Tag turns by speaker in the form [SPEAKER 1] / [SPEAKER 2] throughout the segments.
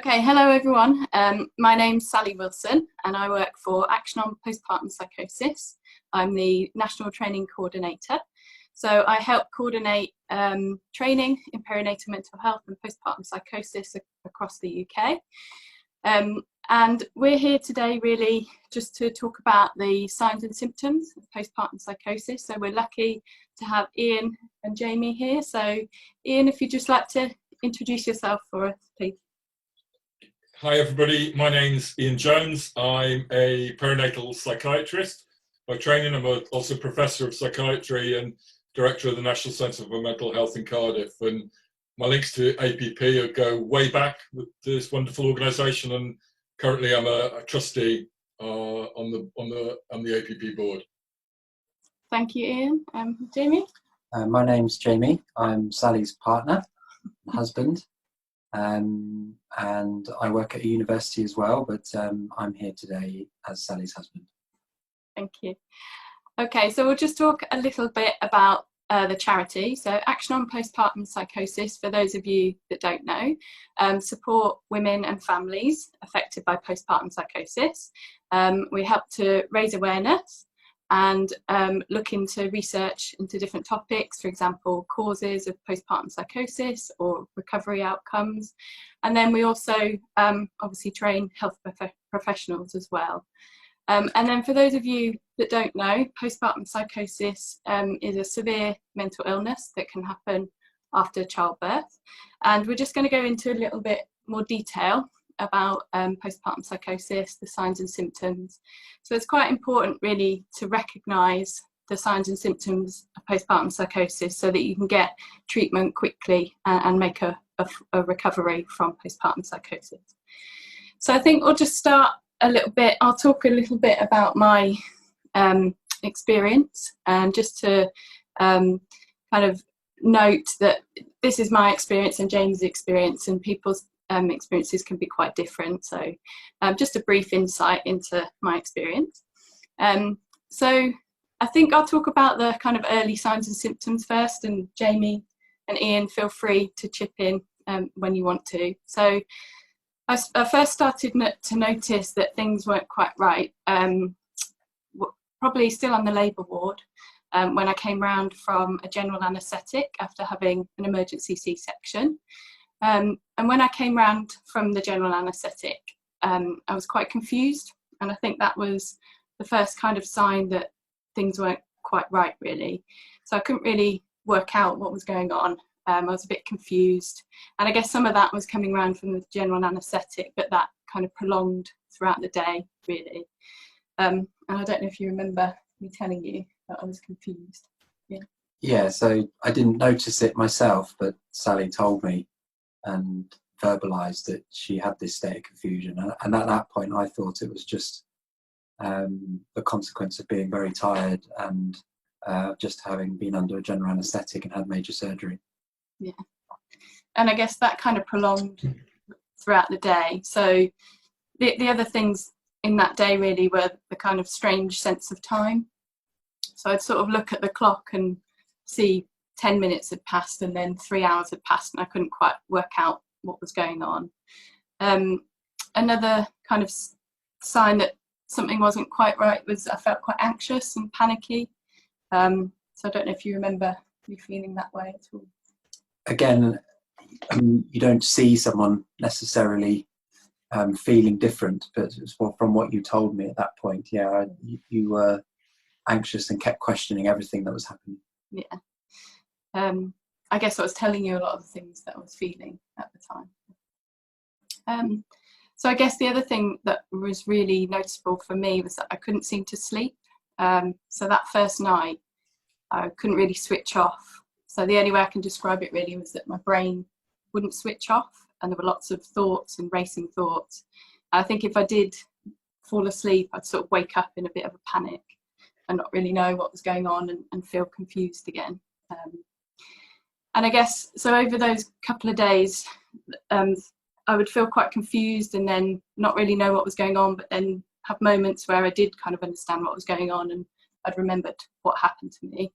[SPEAKER 1] Okay, hello everyone. My name's Sally Wilson and I work for Action on Postpartum Psychosis. I'm the National Training Coordinator. So I help coordinate training in perinatal mental health and postpartum psychosis across the UK. And we're here today really just to talk about the signs and symptoms of postpartum psychosis. So we're lucky to have Ian and Jamie here. So Ian, if you'd just like to introduce yourself for us, please.
[SPEAKER 2] Hi everybody, my name's Ian Jones. I'm a perinatal psychiatrist by training. I'm also professor of psychiatry and director of the National Centre for Mental Health in Cardiff. And my links to APP go way back with this wonderful organisation, and currently I'm a trustee on the APP board.
[SPEAKER 1] Thank you, Ian. Jamie?
[SPEAKER 3] My name's Jamie. I'm Sally's partner, husband. And I work at a university as well, but I'm here today as Sally's husband.
[SPEAKER 1] Thank you. Okay, so we'll just talk a little bit about the charity. So Action on Postpartum Psychosis, for those of you that don't know, support women and families affected by postpartum psychosis. We help to raise awareness and look into research into different topics, for example, causes of postpartum psychosis or recovery outcomes. And then we also obviously train health professionals as well. And then for those of you that don't know, postpartum psychosis is a severe mental illness that can happen after childbirth. And we're just going to go into a little bit more detail about postpartum psychosis, the signs and symptoms. So it's quite important really to recognise the signs and symptoms of postpartum psychosis so that you can get treatment quickly and make a recovery from postpartum psychosis. So I think we'll just start a little bit, I'll talk a little bit about my experience, and just to kind of note that this is my experience and James' experience, and people's experiences can be quite different. So just a brief insight into my experience. So I think I'll talk about the kind of early signs and symptoms first, and Jamie and Ian, feel free to chip in when you want to. So I first started to notice that things weren't quite right, probably still on the labour ward, when I came round from a general anaesthetic after having an emergency C-section. And when I came round from the general anaesthetic, I was quite confused, and I think that was the first kind of sign that things weren't quite right, really. So I couldn't really work out what was going on. I was a bit confused, and I guess some of that was coming round from the general anaesthetic, but that kind of prolonged throughout the day, really. And I don't know if you remember me telling you that I was confused.
[SPEAKER 3] Yeah, so I didn't notice it myself, but Sally told me and verbalised that she had this state of confusion, and at that point I thought it was just the consequence of being very tired and just having been under a general anaesthetic and had major surgery.
[SPEAKER 1] Yeah, and I guess that kind of prolonged throughout the day. So the other things in that day really were the kind of strange sense of time. So I'd sort of look at the clock and see 10 minutes had passed, and then 3 hours had passed, and I couldn't quite work out what was going on. Another kind of sign that something wasn't quite right was I felt quite anxious and panicky. So I don't know if you remember me feeling that way at all.
[SPEAKER 3] Again, you don't see someone necessarily feeling different, but from what you told me at that point, yeah, you were anxious and kept questioning everything that was happening.
[SPEAKER 1] Yeah. I guess I was telling you a lot of the things that I was feeling at the time. So I guess the other thing that was really noticeable for me was that I couldn't seem to sleep. So that first night, I couldn't really switch off. So the only way I can describe it really was that my brain wouldn't switch off, and there were lots of thoughts and racing thoughts. I think if I did fall asleep, I'd sort of wake up in a bit of a panic and not really know what was going on, and feel confused again. And I guess, so over those couple of days, I would feel quite confused and then not really know what was going on, but then have moments where I did kind of understand what was going on, and I'd remembered what happened to me.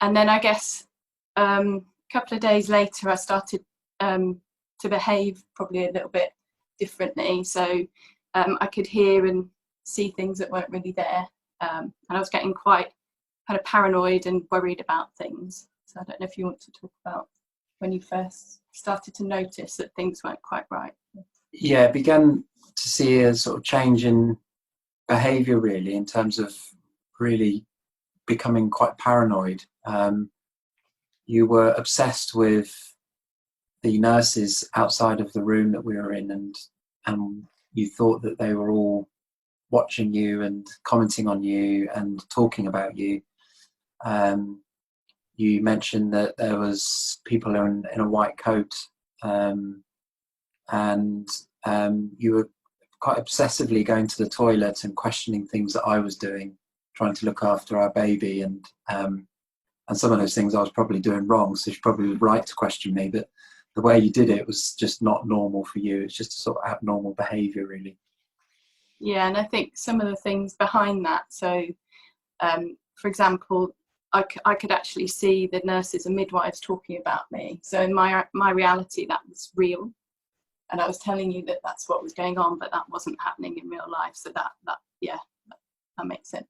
[SPEAKER 1] And then I guess a couple of days later, I started to behave probably a little bit differently. So I could hear and see things that weren't really there, and I was getting quite kind of paranoid and worried about things. So I don't know if you want to talk about when you first started to notice that things weren't quite right.
[SPEAKER 3] Yeah, I began to see a sort of change in behaviour, really, in terms of really becoming quite paranoid. You were obsessed with the nurses outside of the room that we were in, and you thought that they were all watching you and commenting on you and talking about you. You mentioned that there was people in a white coat, and you were quite obsessively going to the toilet and questioning things that I was doing, trying to look after our baby, and some of those things I was probably doing wrong, so she's probably right to question me, but the way you did it was just not normal for you. It's just a sort of abnormal behaviour, really.
[SPEAKER 1] Yeah, and I think some of the things behind that, so for example, I could actually see the nurses and midwives talking about me. So in my reality, that was real. And I was telling you that that's what was going on, but that wasn't happening in real life. So that makes sense.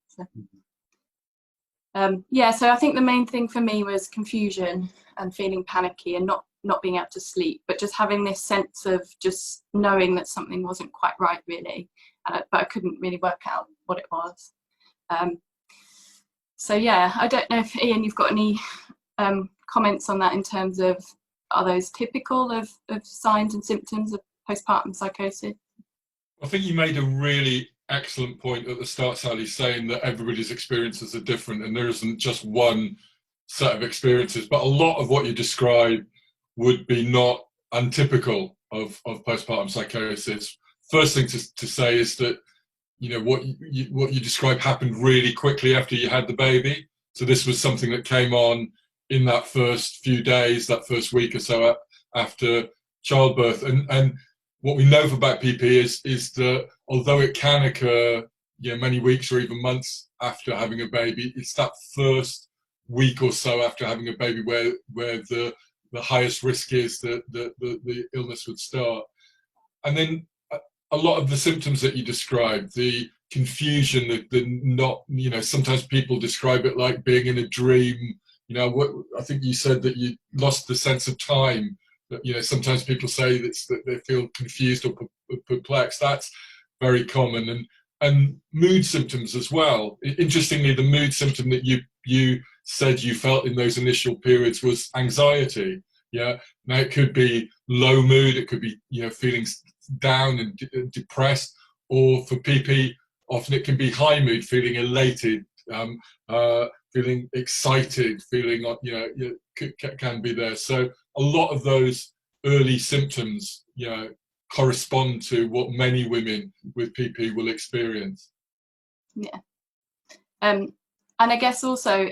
[SPEAKER 1] Yeah, so I think the main thing for me was confusion and feeling panicky and not being able to sleep, but just having this sense of just knowing that something wasn't quite right, really. But I couldn't really work out what it was. So yeah, I don't know if, Ian, you've got any comments on that in terms of, are those typical of signs and symptoms of postpartum psychosis?
[SPEAKER 2] I think you made a really excellent point at the start, Sally, saying that everybody's experiences are different and there isn't just one set of experiences, but a lot of what you describe would be not untypical of postpartum psychosis. First thing to say is that, you know, what you describe happened really quickly after you had the baby. So this was something that came on in that first few days, that first week or so after childbirth. And what we know about PP is that although it can occur, you know, many weeks or even months after having a baby, it's that first week or so after having a baby where the highest risk is that the illness would start. And then a lot of the symptoms that you described, the confusion, the not, you know, sometimes people describe it like being in a dream. You know, I think you said that you lost the sense of time. That, you know, sometimes people say that they feel confused or perplexed. That's very common. And mood symptoms as well. Interestingly, the mood symptom that you said you felt in those initial periods was anxiety. Yeah. Now it could be low mood. It could be, you know, feeling down and depressed, or for PP, often it can be high mood, feeling elated, feeling excited, feeling, you know, can be there. So a lot of those early symptoms, you know, correspond to what many women with PP will experience.
[SPEAKER 1] Yeah. And I guess also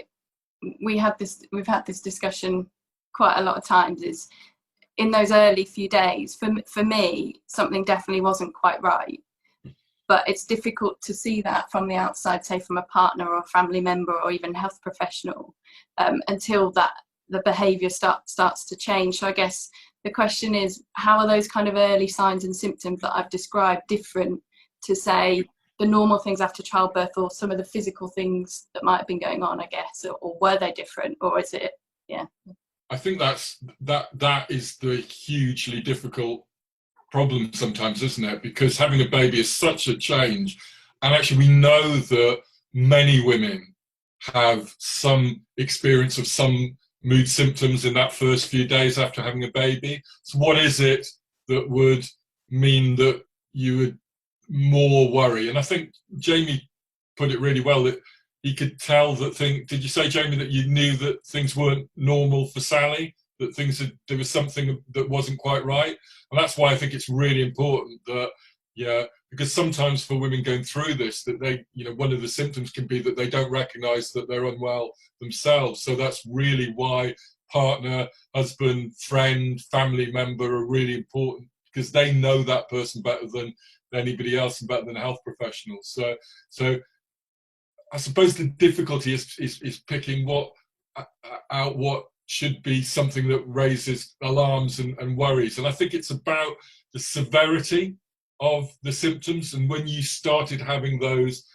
[SPEAKER 1] we've had this discussion quite a lot of times, is in those early few days, for me, something definitely wasn't quite right. But it's difficult to see that from the outside, say from a partner or a family member or even health professional, until the behaviour starts to change. So I guess the question is, how are those kind of early signs and symptoms that I've described different to, say, the normal things after childbirth, or some of the physical things that might have been going on, I guess, or were they different, or is it, yeah?
[SPEAKER 2] I think that is the hugely difficult problem sometimes, isn't it? Because having a baby is such a change, and actually we know that many women have some experience of some mood symptoms in that first few days after having a baby. So what is it that would mean that you would more worry? And I think Jamie put it really well, that he could tell that did you say, Jamie, that you knew that things weren't normal for Sally, that there was something that wasn't quite right? And that's why I think it's really important that, yeah, because sometimes for women going through this, that they, you know, one of the symptoms can be that they don't recognize that they're unwell themselves. So that's really why partner, husband, friend, family member are really important, because they know that person better than anybody else and better than a health professional. So I suppose the difficulty is picking out what should be something that raises alarms and worries. And I think it's about the severity of the symptoms, and when you started having those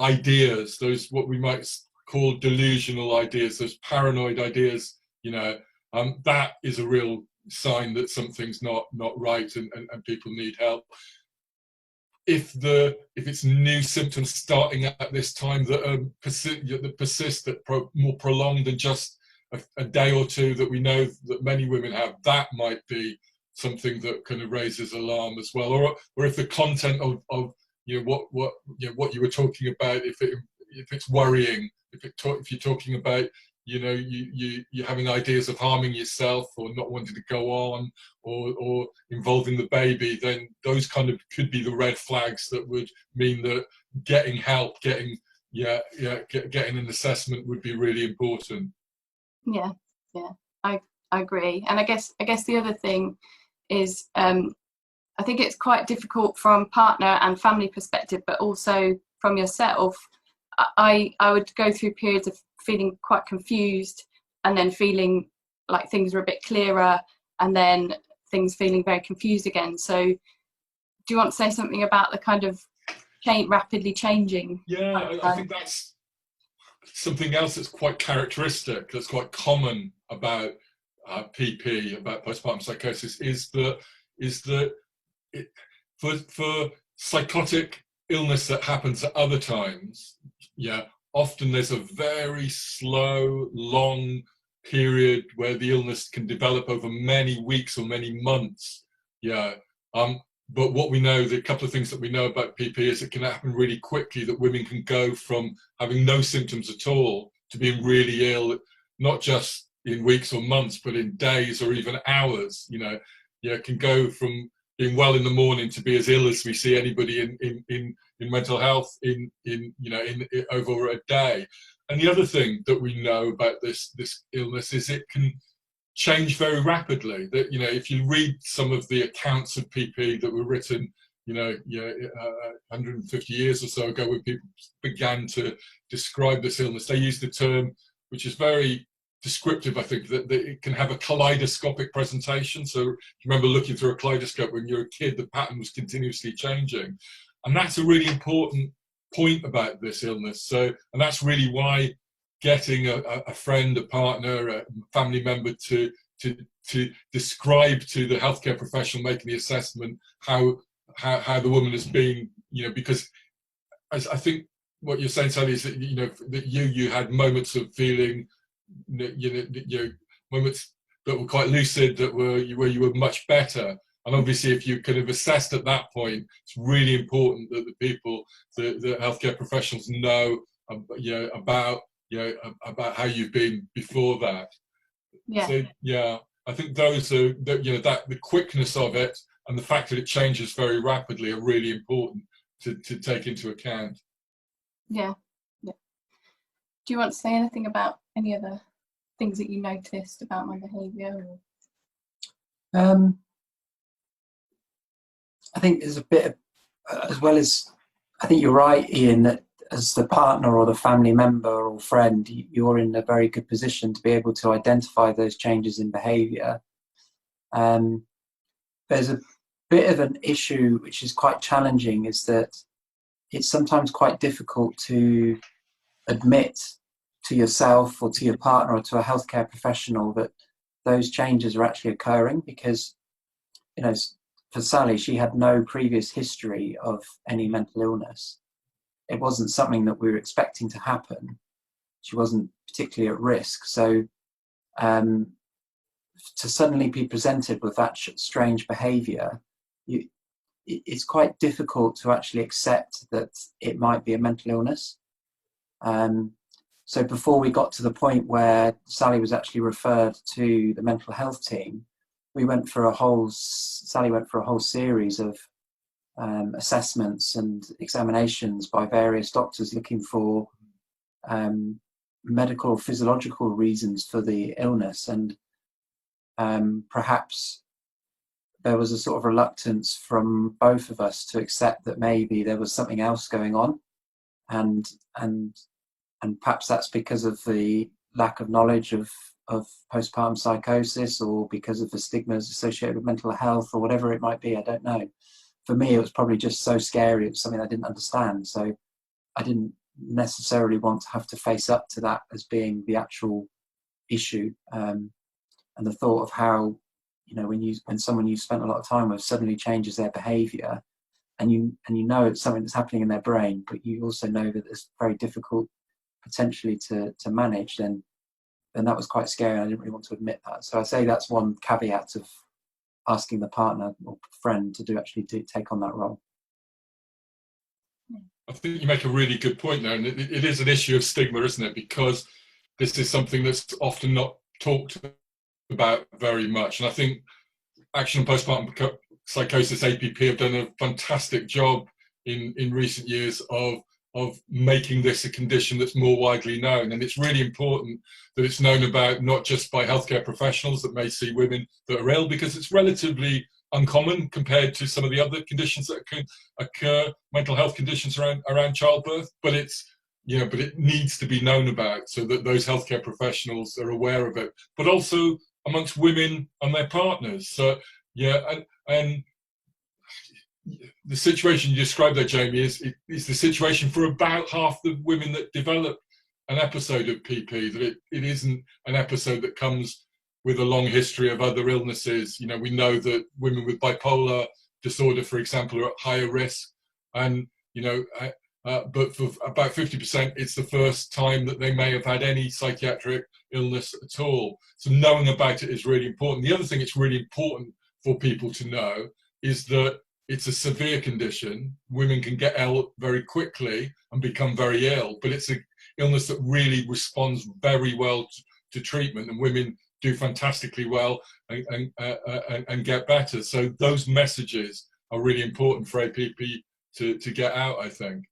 [SPEAKER 2] ideas, those what we might call delusional ideas, those paranoid ideas, that is a real sign that something's not right, and people need help. If it's new symptoms starting at this time that persist, that more prolonged than just a day or two, that we know that many women have, that might be something that kind of raises alarm as well. Or if the content of what you were talking about, if it's worrying, if you're talking about you're having ideas of harming yourself or not wanting to go on, or involving the baby, then those kind of could be the red flags that would mean that getting help, getting an assessment would be really important.
[SPEAKER 1] Yeah, I agree. And I guess the other thing is, I think it's quite difficult from partner and family perspective, but also from yourself. I would go through periods of feeling quite confused, and then feeling like things are a bit clearer, and then things feeling very confused again. So do you want to say something about the kind of rapidly changing?
[SPEAKER 2] Yeah, I think that's something else that's quite characteristic, that's quite common about PP, about postpartum psychosis, is that for psychotic illness that happens at other times, often there's a very slow, long period where the illness can develop over many weeks or many months. But what we know, the couple of things that we know about PP, is it can happen really quickly, that women can go from having no symptoms at all to being really ill, not just in weeks or months, but in days or even hours. Can go from being well in the morning to be as ill as we see anybody in mental health in over a day. And the other thing that we know about this illness is it can change very rapidly. That if you read some of the accounts of PP that were written 150 years or so ago, when people began to describe this illness, they used the term, which is very descriptive, I think, that it can have a kaleidoscopic presentation. So you remember looking through a kaleidoscope when you're a kid, the pattern was continuously changing. And that's a really important point about this illness. And that's really why getting a friend, a partner, a family member to describe to the healthcare professional making the assessment how the woman has been, because as I think what you're saying, Sally, is that that you had moments of feeling, moments that were quite lucid, where you were much better. And obviously, if you kind of assessed at that point, it's really important that the people, the healthcare professionals, know about how you've been before that. So I think those are that the quickness of it and the fact that it changes very rapidly are really important to take into account.
[SPEAKER 1] Yeah. Do you want to say anything about any other things that you noticed about my behaviour?
[SPEAKER 3] I think there's a bit of, as well as, I think you're right, Ian, that as the partner or the family member or friend, you're in a very good position to be able to identify those changes in behaviour. There's a bit of an issue which is quite challenging, is that it's sometimes quite difficult to admit to yourself or to your partner or to a healthcare professional that those changes are actually occurring, because for Sally, she had no previous history of any mental illness. It wasn't something that we were expecting to happen. She wasn't particularly at risk. So to suddenly be presented with that strange behaviour, it's quite difficult to actually accept that it might be a mental illness. So before we got to the point where Sally was actually referred to the mental health team, Sally went for a whole series of assessments and examinations by various doctors looking for medical or physiological reasons for the illness. And perhaps there was a sort of reluctance from both of us to accept that maybe there was something else going on, and perhaps that's because of the lack of knowledge of of postpartum psychosis or because of the stigmas associated with mental health or whatever it might be. I don't know. For me, it was probably just so scary. It was something I didn't understand. So I didn't necessarily want to have to face up to that as being the actual issue. And the thought of how, when someone you've spent a lot of time with suddenly changes their behaviour, and you know it's something that's happening in their brain, but you also know that it's very difficult potentially to manage, then that was quite scary, and I didn't really want to admit that. So I'd say that's one caveat of asking the partner or friend to take on that role.
[SPEAKER 2] I think you make a really good point there, and it is an issue of stigma, isn't it? Because this is something that's often not talked about very much. And I think Action on Postpartum Psychosis, APP, have done a fantastic job in recent years of making this a condition that's more widely known. And it's really important that it's known about not just by healthcare professionals that may see women that are ill, because it's relatively uncommon compared to some of the other conditions that can occur, mental health conditions around childbirth, but it needs to be known about so that those healthcare professionals are aware of it, but also amongst women and their partners. So and the situation you described there, Jamie, is the situation for about half the women that develop an episode of PP, that it isn't an episode that comes with a long history of other illnesses. We know that women with bipolar disorder, for example, are at higher risk, and but for about 50%, it's the first time that they may have had any psychiatric illness at all. So knowing about it is really important. The other thing it's really important for people to know is that it's a severe condition. Women can get ill very quickly and become very ill, but it's an illness that really responds very well to treatment, and women do fantastically well and get better. So those messages are really important for APP to get out, I think.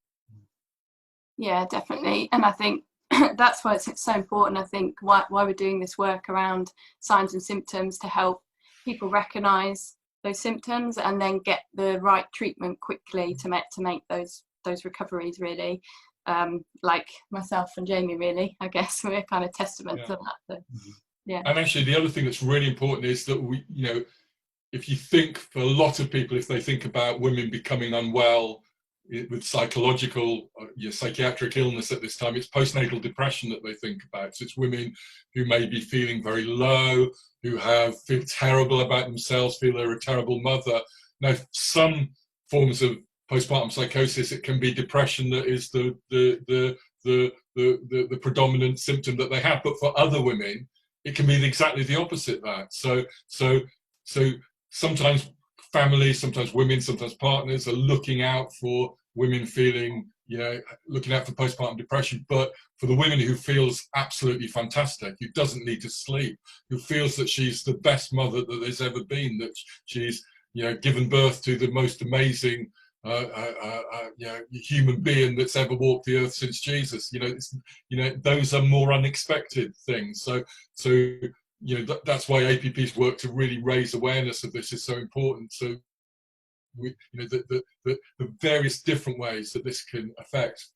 [SPEAKER 1] Yeah, definitely. And I think that's why it's so important, I think, why we're doing this work around signs and symptoms, to help people recognise those symptoms and then get the right treatment quickly to make those recoveries, really. Like myself and Jamie, really, I guess we're kind of testament to that. So, yeah.
[SPEAKER 2] And actually, the other thing that's really important is that we, if you think, for a lot of people, if they think about women becoming unwell with psychological, psychiatric illness at this time, it's postnatal depression that they think about. So it's women who may be feeling very low, who feel terrible about themselves, feel they're a terrible mother. Now, some forms of postpartum psychosis, it can be depression that is the predominant symptom that they have. But for other women, it can be exactly the opposite of that. So sometimes families, sometimes women, sometimes partners are looking out for women feeling, looking out for postpartum depression. But for the women who feels absolutely fantastic, who doesn't need to sleep, who feels that she's the best mother that there's ever been, that she's, given birth to the most amazing human being that's ever walked the earth since Jesus. Those are more unexpected things. So that's why APP's work to really raise awareness of this is so important. So the various different ways that this can affect,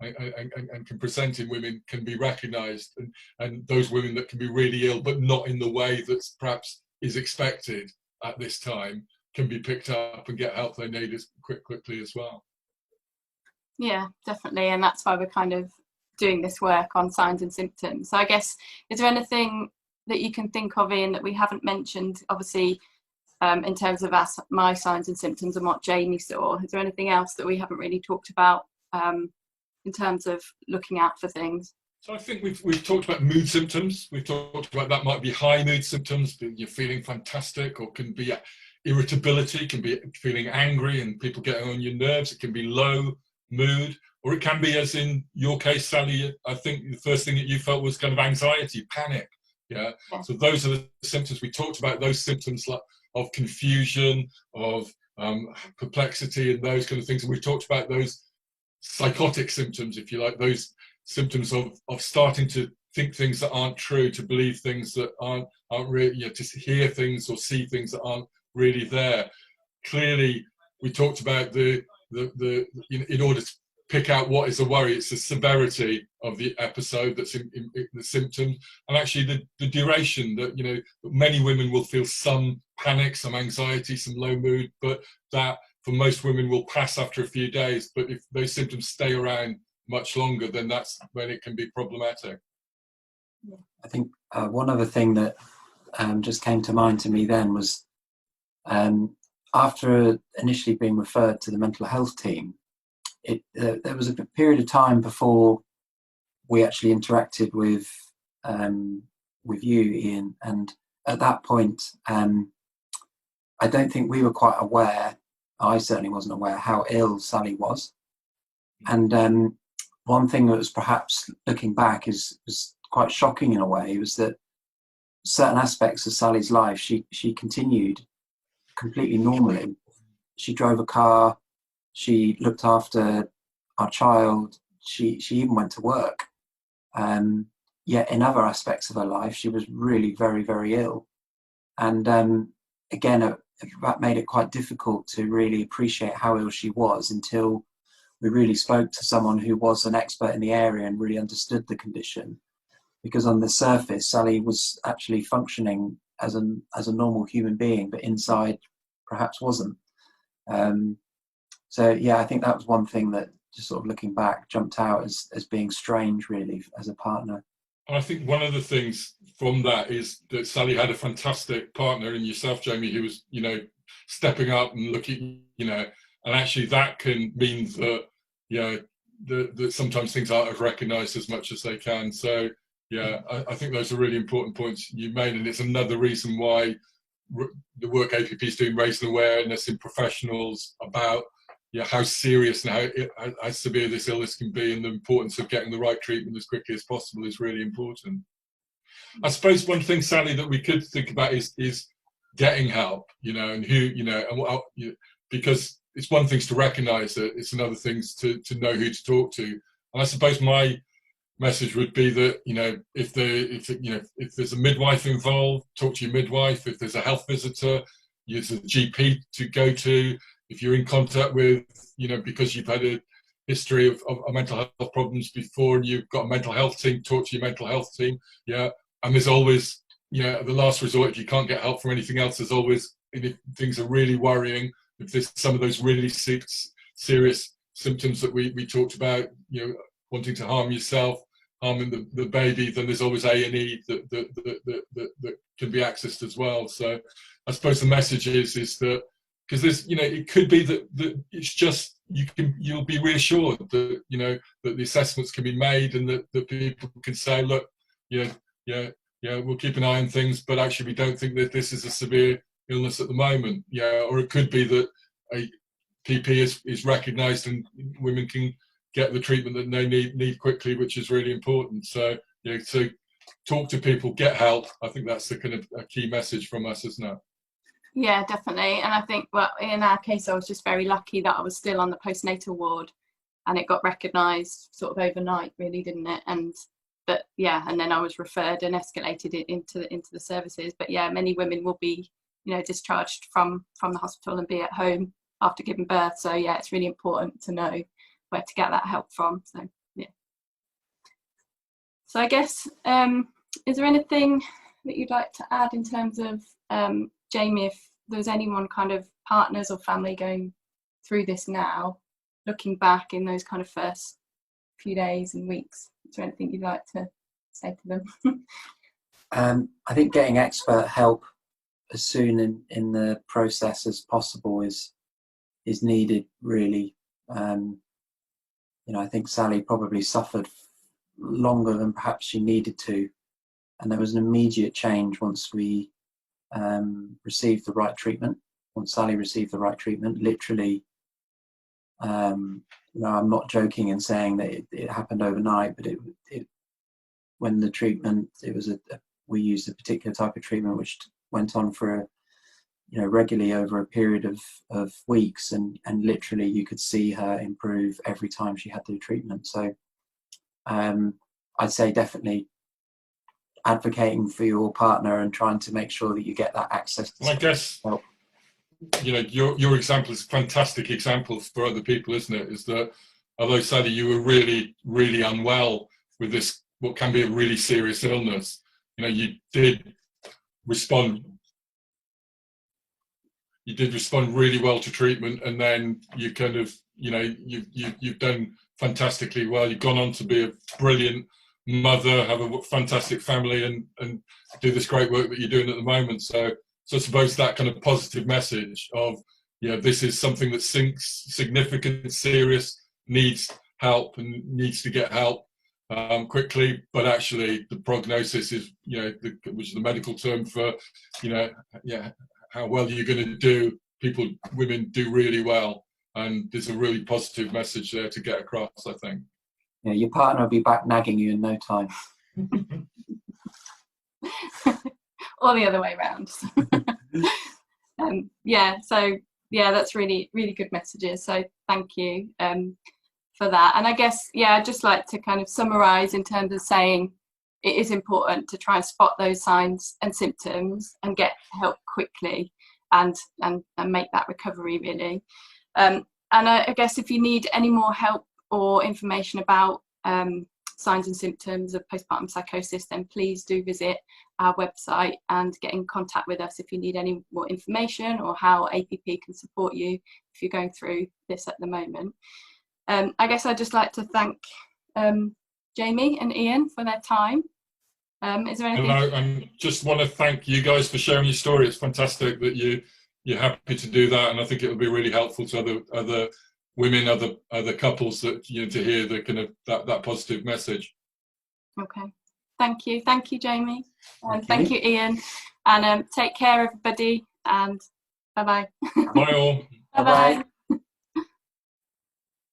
[SPEAKER 2] and can present in women can be recognised, and those women that can be really ill but not in the way that perhaps is expected at this time can be picked up and get help they need as quickly as well.
[SPEAKER 1] Yeah, definitely. And that's why we're kind of doing this work on signs and symptoms. So I guess, is there anything that you can think of, Ian, that we haven't mentioned, obviously, in terms of my signs and symptoms and what Jamie saw? Is there anything else that we haven't really talked about in terms of looking out for things?
[SPEAKER 2] So I think we've talked about mood symptoms. We've talked about that might be high mood symptoms, you're feeling fantastic, or can be irritability, can be feeling angry and people getting on your nerves. It can be low mood, or it can be, as in your case, Sally, I think the first thing that you felt was kind of anxiety, panic. Yeah. So those are the symptoms we talked about, those symptoms of confusion, of perplexity, and those kind of things. And we've talked about those psychotic symptoms, if you like, those symptoms of starting to think things that aren't true, to believe things that aren't really, to hear things or see things that aren't really there. Clearly, we talked about in order pick out what is a worry. It's the severity of the episode that's in the symptoms, and actually the duration that, you know, many women will feel some panic, some anxiety, some low mood, but that for most women will pass after a few days. But if those symptoms stay around much longer, then that's when it can be problematic.
[SPEAKER 3] I think one other thing that just came to mind to me then was after initially being referred to the mental health team, there was a period of time before we actually interacted with you, Ian, and at that point, I don't think we were quite aware. I certainly wasn't aware how ill Sally was, and one thing that was perhaps looking back was quite shocking in a way was that certain aspects of Sally's life she continued completely normally. She drove a car. She looked after our child. She even went to work. Yet in other aspects of her life, she was really very, very ill. And again, that made it quite difficult to really appreciate how ill she was until we really spoke to someone who was an expert in the area and really understood the condition. Because on the surface, Sally was actually functioning as a normal human being, but inside perhaps wasn't. So yeah, I think that was one thing that just sort of looking back jumped out as being strange really as a partner.
[SPEAKER 2] I think one of the things from that is that Sally had a fantastic partner in yourself, Jamie, who was, you know, stepping up and looking, you know, and actually that can mean that, you know, that sometimes things aren't recognised as much as they can. So yeah, I think those are really important points you made, and it's another reason why the work APP is doing, raising awareness in professionals about, yeah, how serious and how severe this illness can be, and the importance of getting the right treatment as quickly as possible is really important. I suppose one thing, Sally, that we could think about is getting help, you know, and who, you know, and because it's one thing to recognise it, it's another thing to know who to talk to. And I suppose my message would be that, you know, if there's a midwife involved, talk to your midwife. If there's a health visitor, use a GP to go to. If you're in contact with, you know, because you've had a history of mental health problems before and you've got a mental health team, talk to your mental health team. Yeah. And there's always, you know, the last resort, if you can't get help for anything else, there's always, if things are really worrying, if there's some of those really serious symptoms that we talked about, you know, wanting to harm yourself, harming the baby, then there's always A&E that can be accessed as well. So I suppose the message is that, because there's, you know, it could be that it's just, you'll be reassured that, you know, that the assessments can be made and that people can say, look, yeah, we'll keep an eye on things, but actually we don't think that this is a severe illness at the moment. Yeah, or it could be that a PP is recognised and women can get the treatment that they need quickly, which is really important. So, you know, so talk to people, get help. I think that's the kind of a key message from us, isn't it?
[SPEAKER 1] Yeah, definitely. And I think, well, in our case, I was just very lucky that I was still on the postnatal ward, and it got recognised sort of overnight, really, didn't it? And then I was referred and escalated it into the services. But yeah, many women will be, you know, discharged from the hospital and be at home after giving birth. So yeah, it's really important to know where to get that help from. So yeah. So I guess, is there anything that you'd like to add in terms of, Jamie, if there's anyone kind of partners or family going through this now, looking back in those kind of first few days and weeks, is there anything you'd like to say to them?
[SPEAKER 3] I think getting expert help as soon in the process as possible is needed, really. You know, I think Sally probably suffered longer than perhaps she needed to, and there was an immediate change once we received the right treatment. Once Sally received the right treatment, literally, you know, I'm not joking in saying that it happened overnight, but it when the treatment, it was we used a particular type of treatment which went on for you know, regularly over a period of weeks, and literally you could see her improve every time she had the treatment. So I'd say definitely advocating for your partner and trying to make sure that you get that access to
[SPEAKER 2] I guess
[SPEAKER 3] help.
[SPEAKER 2] You know, your example is a fantastic example for other people, isn't it? Is that although Sally, you were really, really unwell with this, what can be a really serious illness, you know, you did respond really well to treatment, and then you kind of, you know, you've done fantastically well. You've gone on to be a brilliant mother, have a fantastic family, and do this great work that you're doing at the moment. So I suppose that kind of positive message of, you know, this is something that's significant, serious, needs help and needs to get help quickly, but actually the prognosis is, you know, which is the medical term for, you know, yeah, how well you're going to do. Women do really well, and there's a really positive message there to get across, I think.
[SPEAKER 3] Yeah, your partner will be back nagging you in no time.
[SPEAKER 1] Or the other way around. Yeah, so yeah, that's really, really good messages. So thank you for that. And I guess, yeah, I'd just like to kind of summarize in terms of saying it is important to try and spot those signs and symptoms and get help quickly and make that recovery, really. And I guess if you need any more help or information about signs and symptoms of postpartum psychosis, then please do visit our website and get in contact with us if you need any more information or how APP can support you if you're going through this at the moment. I guess I'd just like to thank Jamie and Ian for their time. Is there anything?
[SPEAKER 2] Hello, and just want to thank you guys for sharing your story. It's fantastic that you're happy to do that, and I think it will be really helpful to other women, other couples, that, you know, to hear the kind of that positive message.
[SPEAKER 1] Okay, thank you, Jamie, and thank you, Ian, and take care, everybody, and bye bye.
[SPEAKER 2] Bye all.
[SPEAKER 1] Bye bye.